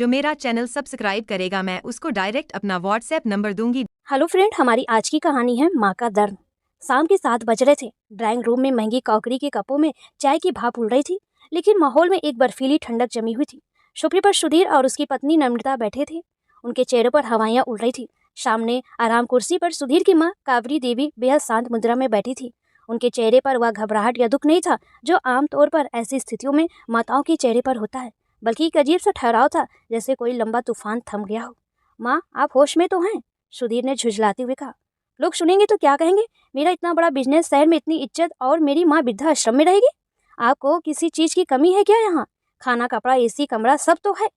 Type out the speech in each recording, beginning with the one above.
जो मेरा channel subscribe करेगा मैं उसको डायरेक्ट अपना व्हाट्सएप नंबर दूंगी। हेलो फ्रेंड, हमारी आज की कहानी है माँ का दर्द। शाम के 7 बज रहे थे। ड्राइंग रूम में महंगी क्रॉकरी के कपों में चाय की भाप उड़ रही थी, लेकिन माहौल में एक बर्फीली ठंडक जमी हुई थी। सोफे पर सुधीर और उसकी पत्नी नम्रता बैठे थे। उनके चेहरे पर हवाइयाँ उड़ रही थी। सामने आराम कुर्सी पर सुधीर की माँ कावरी देवी बेहद शांत मुद्रा में बैठी थी। उनके चेहरे पर वह घबराहट या दुख नहीं था जो आमतौर पर ऐसी स्थितियों में माताओं के चेहरे पर होता है, बल्कि एक अजीब सा ठहराव था, जैसे कोई लंबा तूफान थम गया हो। माँ, आप होश में तो हैं? सुधीर ने झुंझलाते हुए कहा। लोग सुनेंगे तो क्या कहेंगे? मेरा इतना बड़ा बिजनेस, शहर में इतनी इज्जत, और मेरी माँ वृद्धाश्रम में रहेगी। आपको किसी चीज की कमी है क्या? यहाँ खाना, कपड़ा, एसी, कमरा सब तो है।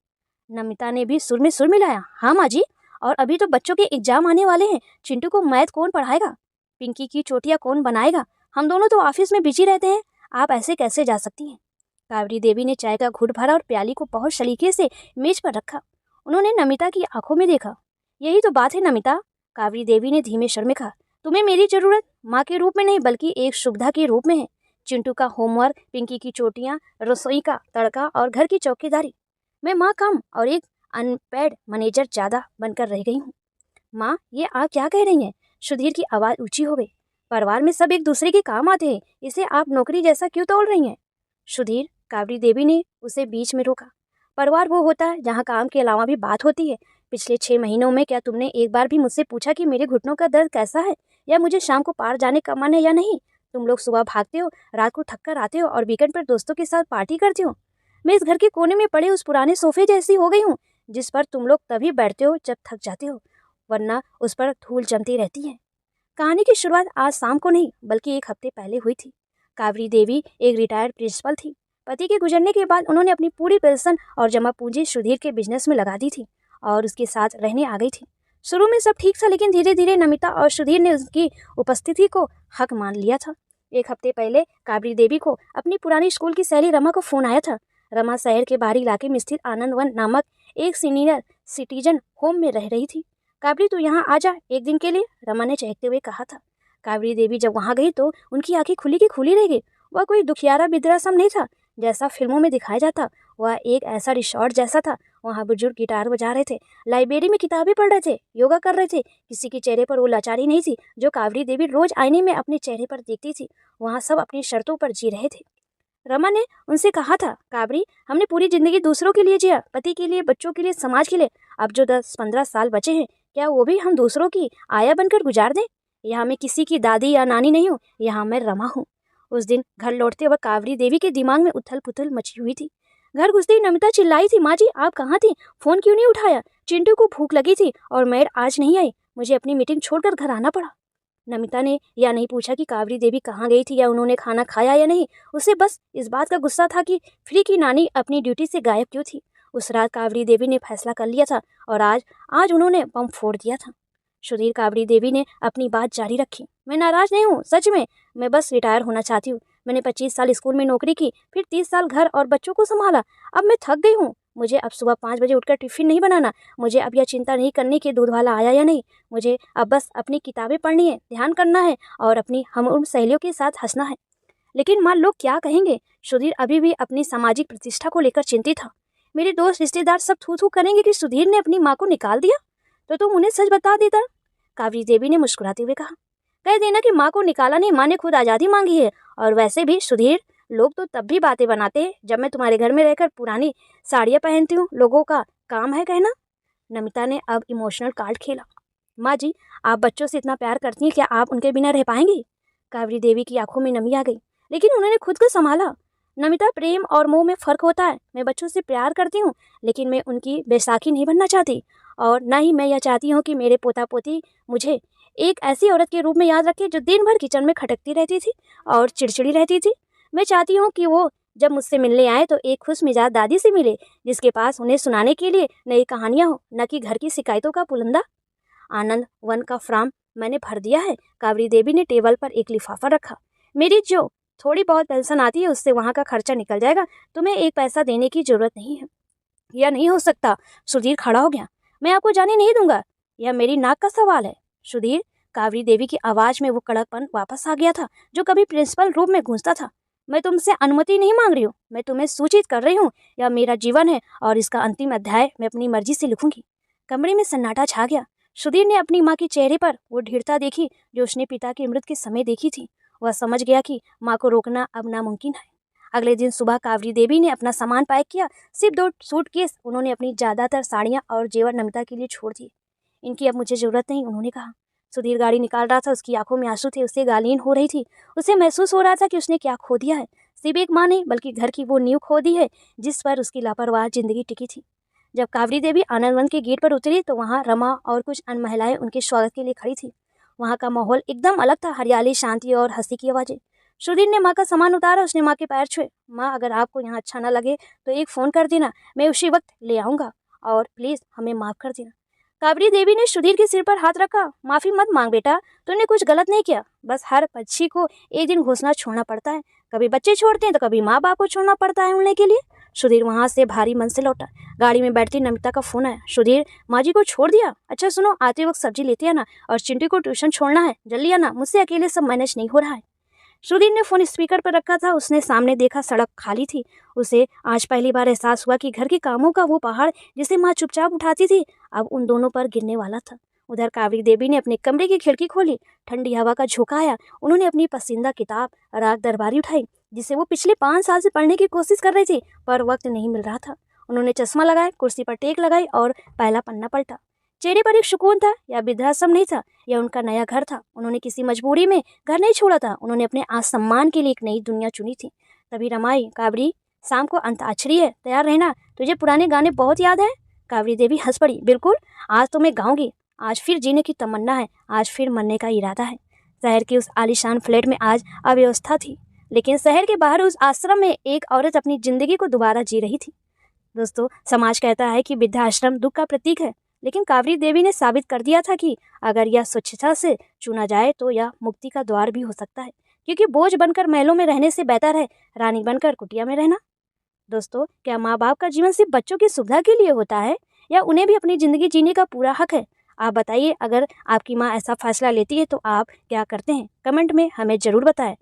नमिता ने भी सुर में सुर मिलाया। हाँ माँ जी, और अभी तो बच्चों के एग्जाम आने वाले हैं। चिंटू को मैथ कौन पढ़ाएगा? पिंकी की चोटियाँ कौन बनाएगा? हम दोनों तो ऑफिस में बिजी रहते हैं। आप ऐसे कैसे जा सकती हैं? कावरी देवी ने चाय का घूंट भरा और प्याली को बहुत सलीके से मेज पर रखा। उन्होंने नमिता की आंखों में देखा। यही तो बात है नमिता, कावरी देवी ने धीमे स्वर में कहा। तुम्हें मेरी जरूरत माँ के रूप में नहीं, बल्कि एक सुविधा के रूप में है। चिंटू का होमवर्क, पिंकी की चोटियाँ, रसोई का तड़का और घर की चौकीदारी। मैं माँ कम और एक अनपेड मैनेजर ज्यादा बनकर रह गई हूँ। माँ, ये आप क्या कह रही हैं? सुधीर की आवाज़ ऊंची हो गई। परिवार में सब एक दूसरे के काम आते हैं, इसे आप नौकरी जैसा क्यों तोड़ रही हैं? सुधीर, कावरी देवी ने उसे बीच में रोका। परिवार वो होता है जहाँ काम के अलावा भी बात होती है। पिछले 6 महीनों में क्या तुमने एक बार भी मुझसे पूछा कि मेरे घुटनों का दर्द कैसा है, या मुझे शाम को पार जाने का मन है या नहीं? तुम लोग सुबह भागते हो, रात को थक कर आते हो और वीकेंड पर दोस्तों के साथ पार्टी करते हो। मैं इस घर के कोने में पड़े उस पुराने सोफे जैसी हो गई हूँ, जिस पर तुम लोग तभी बैठते हो जब थक जाते हो, वरना उस पर धूल जमती रहती है। कहानी की शुरुआत आज शाम को नहीं, बल्कि 1 हफ्ते पहले हुई थी। कावरी देवी एक रिटायर्ड प्रिंसिपल थी। पति के गुजरने के बाद उन्होंने अपनी पूरी पेंशन और जमा पूंजी सुधीर के बिजनेस में लगा दी थी और उसके साथ रहने आ गई थी। शुरू में सब ठीक था, लेकिन धीरे धीरे नमिता और सुधीर ने उसकी उपस्थिति को हक मान लिया था। 1 हफ्ते पहले काबरी देवी को अपनी पुरानी स्कूल की सहेली रमा को फोन आया था। रमा शहर के बाहरी इलाके में स्थित आनंद वन नामक एक सीनियर सिटीजन होम में रह रही थी। काबरी, तू यहाँ आ जा एक दिन के लिए, रमा ने चहकते हुए कहा था। काबरी देवी जब वहाँ गई तो उनकी आंखें खुली की खुली रह गई। वह कोई दुखियारा वृद्धाश्रम नहीं था जैसा फिल्मों में दिखाया जाता। वह एक ऐसा रिसोर्ट जैसा था। वहाँ बुजुर्ग गिटार बजा रहे थे, लाइब्रेरी में किताबें पढ़ रहे थे, योगा कर रहे थे। किसी के चेहरे पर वो लाचारी नहीं थी जो कावरी देवी रोज आईने में अपने चेहरे पर देखती थी। वहाँ सब अपनी शर्तों पर जी रहे थे। रमा ने उनसे कहा था, काबरी, हमने पूरी जिंदगी दूसरों के लिए जिया, पति के लिए, बच्चों के लिए, समाज के लिए। अब जो 10-15 साल बचे हैं, क्या वो भी हम दूसरों की आया बनकर गुजार दें? यहाँ मैं किसी की दादी या नानी नहीं हूँ, यहाँ मैं रमा हूँ। उस दिन घर लौटते वक्त कावरी देवी के दिमाग में उथल पुथल मची हुई थी। घर घुसते ही नमिता चिल्लाई थी, माँ जी आप कहाँ थी? फोन क्यों नहीं उठाया? चिंटू को भूख लगी थी और मैड आज नहीं आई, मुझे अपनी मीटिंग छोड़कर घर आना पड़ा। नमिता ने यह नहीं पूछा कि कावरी देवी कहाँ गई थी या उन्होंने खाना खाया या नहीं। उसे बस इस बात का गुस्सा था कि फ्री की नानी अपनी ड्यूटी से गायब क्यों थी। उस रात कावरी देवी ने फैसला कर लिया था और आज उन्होंने बम फोड़ दिया था। सुधीर, कावरी देवी ने अपनी बात जारी रखी। मैं नाराज नहीं हूँ, सच में। मैं बस रिटायर होना चाहती हूँ। मैंने 25 साल स्कूल में नौकरी की, फिर 30 साल घर और बच्चों को संभाला। अब मैं थक गई हूँ। मुझे अब सुबह 5 बजे उठकर टिफिन नहीं बनाना। मुझे अब यह चिंता नहीं करनी कि दूध वाला आया या नहीं। मुझे अब बस अपनी किताबें पढ़नी है, ध्यान करना है और अपनी हम सहेलियों के साथ हंसना है। लेकिन माँ, लोग क्या कहेंगे? सुधीर अभी भी अपनी सामाजिक प्रतिष्ठा को लेकर चिंतित था। मेरे दोस्त रिश्तेदार सब थू थू करेंगे कि सुधीर ने अपनी माँ को निकाल दिया। तो तुम उन्हें सच बता देता, कावरी देवी ने मुस्कुराते हुए कहा। कह देना कि माँ को निकाला नहीं, माँ ने खुद आज़ादी मांगी है। और वैसे भी सुधीर, लोग तो तब भी बातें बनाते हैं जब मैं तुम्हारे घर में रहकर पुरानी साड़ियाँ पहनती हूँ। लोगों का काम है कहना। नमिता ने अब इमोशनल कार्ड खेला। माँ जी, आप बच्चों से इतना प्यार करती हैं, क्या आप उनके बिना रह पाएंगी? कावरी देवी की आंखों में नमी आ गई, लेकिन उन्होंने खुद को संभाला। नमिता, प्रेम और मोह में फ़र्क होता है। मैं बच्चों से प्यार करती हूँ, लेकिन मैं उनकी बैसाखी नहीं बनना चाहती। और न ही मैं यह चाहती हूँ कि मेरे पोता पोती मुझे एक ऐसी औरत के रूप में याद रखे जो दिन भर किचन में खटकती रहती थी और चिड़चिड़ी रहती थी। मैं चाहती हूँ कि वो जब मुझसे मिलने आए तो एक खुश मिजाज दादी से मिले, जिसके पास उन्हें सुनाने के लिए नई कहानियाँ हो, न कि घर की शिकायतों का पुलंदा। आनंद वन का फॉर्म मैंने भर दिया है। कावरी देवी ने टेबल पर एक लिफाफा रखा। मेरी जो थोड़ी बहुत पेंशन आती है उससे वहाँ का खर्चा निकल जाएगा। तुम्हें एक पैसा देने की जरूरत नहीं है। यह नहीं हो सकता। सुधीर खड़ा हो गया। मैं आपको जाने नहीं दूंगा। यह मेरी नाक का सवाल है। सुधीर, कावरी देवी की आवाज में वो कड़कपन वापस आ गया था जो कभी प्रिंसिपल रूम में गूंजता था। मैं तुमसे अनुमति नहीं मांग रही हूँ, मैं तुम्हें सूचित कर रही हूँ, यह मेरा जीवन है और इसका अंतिम अध्याय मैं अपनी मर्जी से लिखूंगी। कमरे में सन्नाटा छा गया। सुधीर ने अपनी माँ के चेहरे पर वो दृढ़ता देखी जो उसने पिता की मृत्यु के समय देखी थी। वह समझ गया कि माँ को रोकना अब नामुमकिन है। अगले दिन सुबह कावरी देवी ने अपना सामान पैक किया। सिर्फ 2 सूटकेस उन्होंने अपनी ज़्यादातर साड़ियाँ और जेवर नमिता के लिए छोड़ दिए। इनकी अब मुझे ज़रूरत नहीं, उन्होंने कहा। सुधीर गाड़ी निकाल रहा था, उसकी आंखों में आंसू थे, उससे गालीन हो रही थी। उसे महसूस हो रहा था कि उसने क्या खो दिया है। सिर्फ एक माँ नहीं बल्कि घर की वो नींव खो दी है जिस पर उसकी लापरवाह जिंदगी टिकी थी। जब कावरी देवी आनंदवन के गेट पर उतरी तो वहाँ रमा और कुछ अन्य महिलाएं उनके स्वागत के लिए खड़ी थी। वहाँ का माहौल एकदम अलग था, हरियाली, शांति और हंसी की आवाज़ें। सुधीर ने माँ का सामान उतारा, उसने माँ के पैर छुए। माँ, अगर आपको यहाँ अच्छा ना लगे तो एक फ़ोन कर देना, मैं उसी वक्त ले आऊँगा, और प्लीज़ हमें माफ़ कर देना। कावरी देवी ने सुधीर के सिर पर हाथ रखा। माफ़ी मत मांग बेटा, तूने कुछ गलत नहीं किया। बस हर पक्षी को एक दिन घोंसला छोड़ना पड़ता है। कभी बच्चे छोड़ते हैं तो कभी माँ बाप को छोड़ना पड़ता है उड़ने के लिए। सुधीर वहाँ से भारी मन से लौटा। गाड़ी में बैठती नमिता का फ़ोन आया। सुधीर, माँ जी को छोड़ दिया? अच्छा सुनो, आते वक्त सब्जी लेते आना और चिंटू को ट्यूशन छोड़ना है, जल्दी आना, मुझसे अकेले सब मैनेज नहीं हो रहा है। सुधीर ने फ़ोन स्पीकर पर रखा था। उसने सामने देखा, सड़क खाली थी। उसे आज पहली बार एहसास हुआ कि घर के कामों का वो पहाड़ जिसे माँ चुपचाप उठाती थी अब उन दोनों पर गिरने वाला था। उधर कावरी देवी ने अपने कमरे की खिड़की खोली। ठंडी हवा का झोंका आया। उन्होंने अपनी पसंदीदा किताब राग दरबारी उठाई जिसे वो पिछले 5 साल से पढ़ने की कोशिश कर रही थी, पर वक्त नहीं मिल रहा था। उन्होंने चश्मा लगाया, कुर्सी पर टेक लगाई और पहला पन्ना पलटा। चेहरे पर एक सुकून था। यह वृद्धाश्रम नहीं था, यह उनका नया घर था। उन्होंने किसी मजबूरी में घर नहीं छोड़ा था, उन्होंने अपने आत्मसम्मान के लिए एक नई दुनिया चुनी थी। तभी रमाई, कावरी, शाम को अंताक्षरी है, तैयार रहना, तुझे पुराने गाने बहुत याद है? कावरी देवी हंस पड़ी। बिल्कुल, आज तो मैं गाऊंगी। आज फिर जीने की तमन्ना है, आज फिर मरने का इरादा है। शहर के उस आलीशान फ्लैट में आज अव्यवस्था थी, लेकिन शहर के बाहर उस आश्रम में एक औरत अपनी जिंदगी को दोबारा जी रही थी। दोस्तों, समाज कहता है कि वृद्धाश्रम दुख का प्रतीक है, लेकिन कावरी देवी ने साबित कर दिया था कि अगर यह स्वच्छता से चुना जाए तो यह मुक्ति का द्वार भी हो सकता है, क्योंकि बोझ बनकर महलों में रहने से बेहतर है रानी बनकर कुटिया में रहना। दोस्तों, क्या माँ बाप का जीवन सिर्फ बच्चों की सुविधा के लिए होता है या उन्हें भी अपनी ज़िंदगी जीने का पूरा हक है? आप बताइए, अगर आपकी माँ ऐसा फैसला लेती है तो आप क्या करते हैं? कमेंट में हमें ज़रूर बताएं।